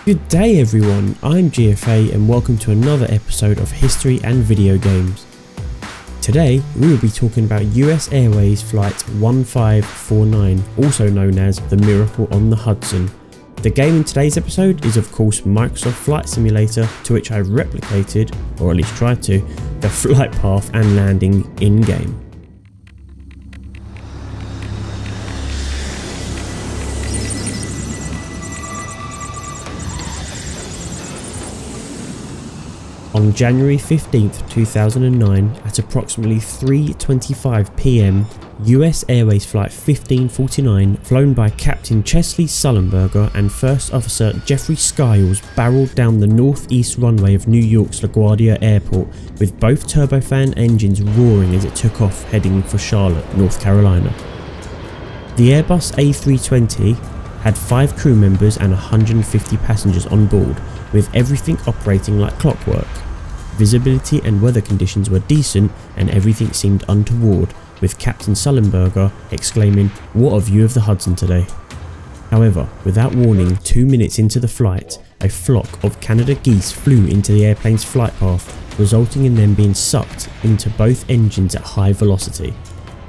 Good day everyone, I'm GFA and welcome to another episode of History and Video Games. Today we will be talking about US Airways Flight 1549, also known as the Miracle on the Hudson. The game in today's episode is of course Microsoft Flight Simulator, to which I replicated, or at least tried to, the flight path and landing in-game. On January 15th, 2009, at approximately 3:25 PM, US Airways Flight 1549, flown by Captain Chesley Sullenberger and First Officer Jeffrey Skiles, barreled down the northeast runway of New York's LaGuardia Airport, with both turbofan engines roaring as it took off heading for Charlotte, North Carolina. The Airbus A320 had 5 crew members and 150 passengers on board, with everything operating like clockwork. Visibility and weather conditions were decent and everything seemed untoward, with Captain Sullenberger exclaiming, "What a view of the Hudson today." However, without warning, 2 minutes into the flight, a flock of Canada geese flew into the airplane's flight path, resulting in them being sucked into both engines at high velocity.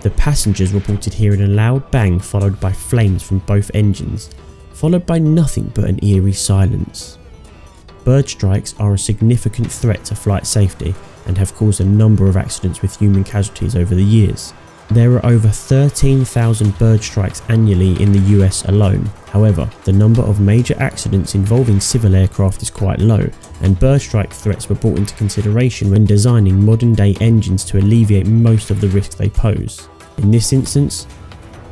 The passengers reported hearing a loud bang followed by flames from both engines, followed by nothing but an eerie silence. Bird strikes are a significant threat to flight safety and have caused a number of accidents with human casualties over the years. There are over 13,000 bird strikes annually in the US alone. However, the number of major accidents involving civil aircraft is quite low, and bird strike threats were brought into consideration when designing modern day engines to alleviate most of the risks they pose. In this instance,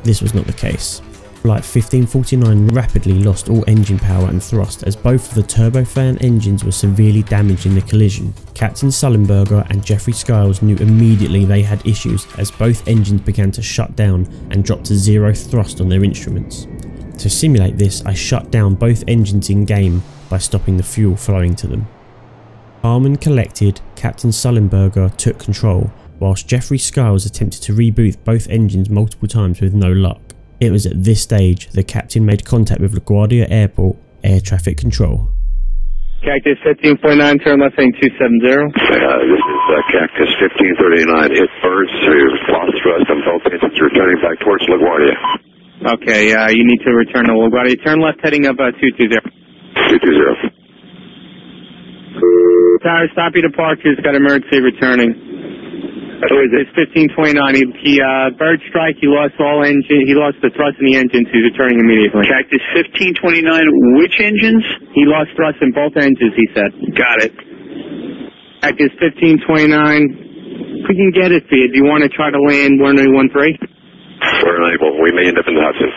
this was not the case. Flight 1549 rapidly lost all engine power and thrust as both of the turbofan engines were severely damaged in the collision. Captain Sullenberger and Jeffrey Skiles knew immediately they had issues as both engines began to shut down and dropped to zero thrust on their instruments. To simulate this, I shut down both engines in game by stopping the fuel flowing to them. Calm and collected, Captain Sullenberger took control, whilst Jeffrey Skiles attempted to reboot both engines multiple times with no luck. It was at this stage the captain made contact with LaGuardia Airport Air Traffic Control. Cactus 1549, turn left heading 270. This is Cactus 1539. Hit birds to lost thrust on both engines, returning back towards LaGuardia. Okay, you need to return to LaGuardia. Turn left heading up 220. 220. Tower, stop your departures. Got emergency returning. Who is it? 1529. He bird strike. He lost all engine. He lost the thrust in the engines. He's returning immediately. Cactus 1529. Which engines? He lost thrust in both engines. He said. Got it. Cactus 1529. We can get it for you. Do you want to try to land runway 13? We're unable. We may end up in the Hudson.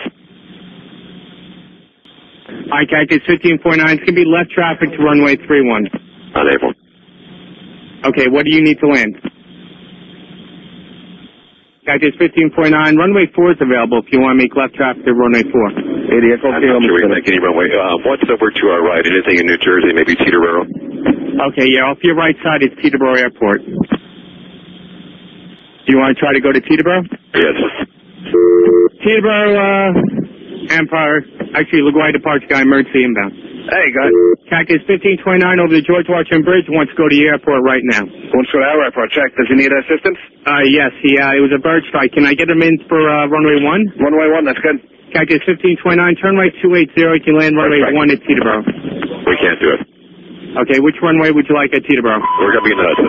All right, Cactus 1549. It's going to be left traffic to runway 31. Unable. Okay, what do you need to land? Cactus 1549, runway 4 is available if you want to make left traffic to runway 4. ADF, okay, I'm not sure we can make any runway. What's over to our right? Anything in New Jersey, maybe Teterboro? Okay, yeah, off your right side is Teterboro Airport. Do you want to try to go to Teterboro? Yes. Teterboro, Empire, actually LaGuardia departure guy, emergency inbound. Hey, guys. Cactus 1529 over the George Washington Bridge, wants to go to the airport right now. Wants to go to our airport. Check. Does he need assistance? Yes, it was a bird strike. Can I get him in for runway 1? Runway 1, that's good. Cactus 1529, turn right 280, you can land runway 1 at Teterboro. We can't do it. Okay, which runway would you like at Teterboro? We're going to be in the Hudson.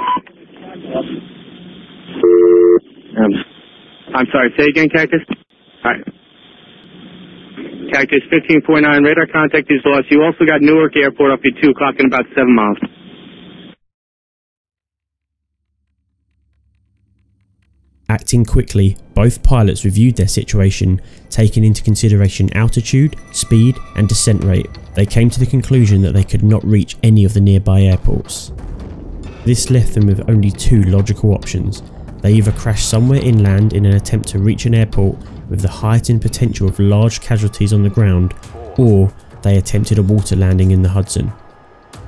I'm sorry, say again, Cactus? All right. Cactus 1549, radar contact is lost. You also got Newark Airport up at 2 o'clock in about 7 miles. Acting quickly, both pilots reviewed their situation, taking into consideration altitude, speed and descent rate. They came to the conclusion that they could not reach any of the nearby airports. This left them with only 2 logical options. They either crash somewhere inland in an attempt to reach an airport with the heightened potential of large casualties on the ground, or they attempted a water landing in the Hudson.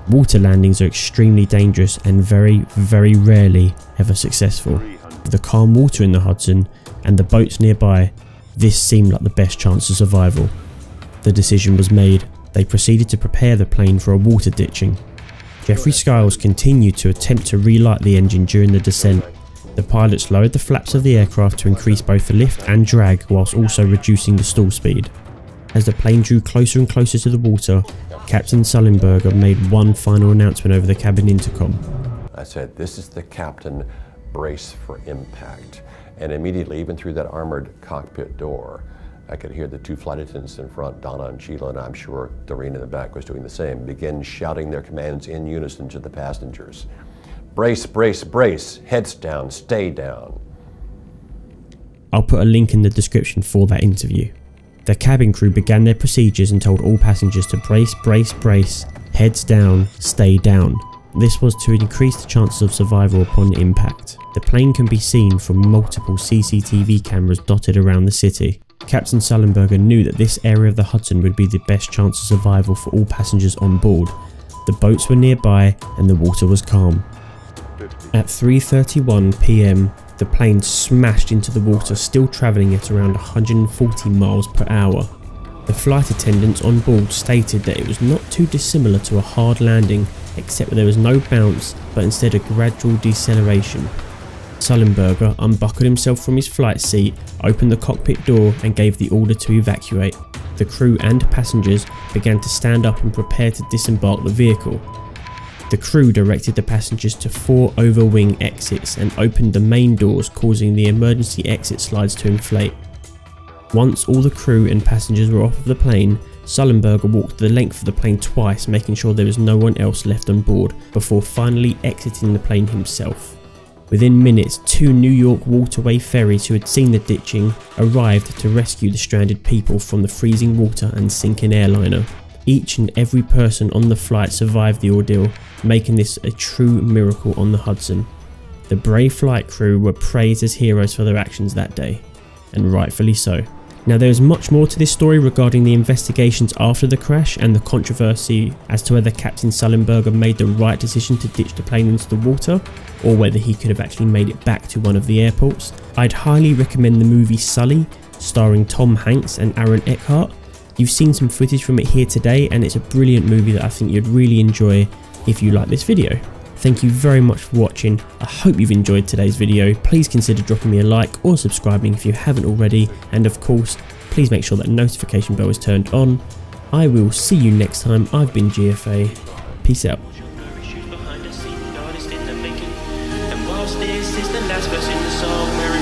Water landings are extremely dangerous and very, very rarely ever successful. With the calm water in the Hudson and the boats nearby, this seemed like the best chance of survival. The decision was made They proceeded to prepare the plane for a water ditching. Jeffrey Skiles continued to attempt to relight the engine during the descent. The pilots lowered the flaps of the aircraft to increase both the lift and drag whilst also reducing the stall speed. As the plane drew closer and closer to the water, Captain Sullenberger made one final announcement over the cabin intercom. I said, "This is the captain, brace for impact." And immediately, even through that armored cockpit door, I could hear the two flight attendants in front, Donna and Sheila, and I'm sure Doreen in the back was doing the same, begin shouting their commands in unison to the passengers. "Brace, brace, brace, heads down, stay down." I'll put a link in the description for that interview. The cabin crew began their procedures and told all passengers to brace, brace, brace, heads down, stay down. This was to increase the chances of survival upon impact. The plane can be seen from multiple CCTV cameras dotted around the city. Captain Sullenberger knew that this area of the Hudson would be the best chance of survival for all passengers on board. The boats were nearby and the water was calm. At 3:31 PM, the plane smashed into the water, still travelling at around 140 miles per hour. The flight attendants on board stated that it was not too dissimilar to a hard landing, except that there was no bounce, but instead a gradual deceleration. Sullenberger unbuckled himself from his flight seat, opened the cockpit door and gave the order to evacuate. The crew and passengers began to stand up and prepare to disembark the vehicle. The crew directed the passengers to 4 overwing exits and opened the main doors, causing the emergency exit slides to inflate. Once all the crew and passengers were off of the plane, Sullenberger walked the length of the plane twice, making sure there was no one else left on board, before finally exiting the plane himself. Within minutes, 2 New York waterway ferries who had seen the ditching arrived to rescue the stranded people from the freezing water and sinking airliner. Each and every person on the flight survived the ordeal, making this a true miracle on the Hudson. The brave flight crew were praised as heroes for their actions that day, and rightfully so. Now there is much more to this story regarding the investigations after the crash and the controversy as to whether Captain Sullenberger made the right decision to ditch the plane into the water, or whether he could have actually made it back to one of the airports. I'd highly recommend the movie Sully, starring Tom Hanks and Aaron Eckhart. You've seen some footage from it here today, and it's a brilliant movie that I think you'd really enjoy if you like this video. Thank you very much for watching. I hope you've enjoyed today's video. Please consider dropping me a like or subscribing if you haven't already, and of course please make sure that notification bell is turned on. I will see you next time. I've been GFA. Peace out. This is the last verse in the song.